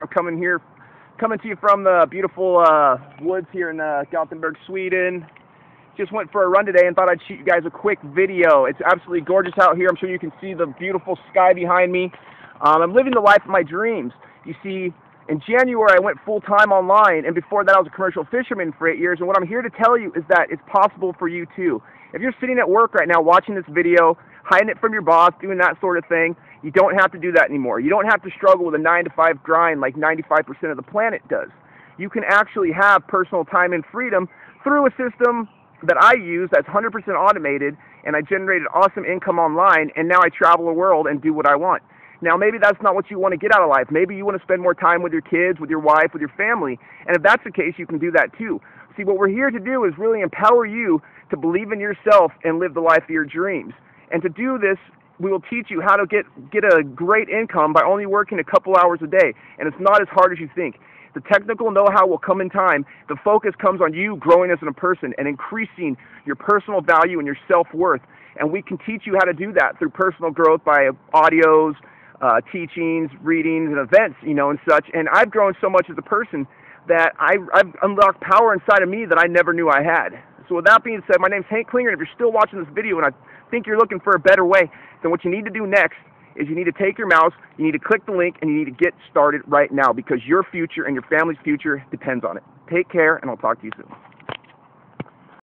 I'm coming to you from the beautiful woods here in Gothenburg, Sweden. Just went for a run today and thought I'd shoot you guys a quick video. It's absolutely gorgeous out here. I'm sure you can see the beautiful sky behind me. I'm living the life of my dreams. You see, in January I went full-time online, and before that I was a commercial fisherman for 8 years, and what I'm here to tell you is that it's possible for you too. If you're sitting at work right now watching this video, hiding it from your boss, doing that sort of thing, you don't have to do that anymore. You don't have to struggle with a 9-to-5 grind like 95% of the planet does. You can actually have personal time and freedom through a system that I use that's 100% automated, and I generated awesome income online, and now I travel the world and do what I want. Now, maybe that's not what you want to get out of life. Maybe you want to spend more time with your kids, with your wife, with your family, and if that's the case, you can do that too. See, what we're here to do is really empower you to believe in yourself and live the life of your dreams. And to do this, we will teach you how to get a great income by only working a couple hours a day, and it's not as hard as you think. The technical know-how will come in time. The focus comes on you growing as a person and increasing your personal value and your self-worth. And we can teach you how to do that through personal growth by audios, teachings, readings, and events, and such. And I've grown so much as a person that I've unlocked power inside of me that I never knew I had. So with that being said, my name's Hank Klinger, and if you're still watching this video and I think you're looking for a better way, then what you need to do next is you need to take your mouse, you need to click the link, and you need to get started right now because your future and your family's future depends on it. Take care, and I'll talk to you soon.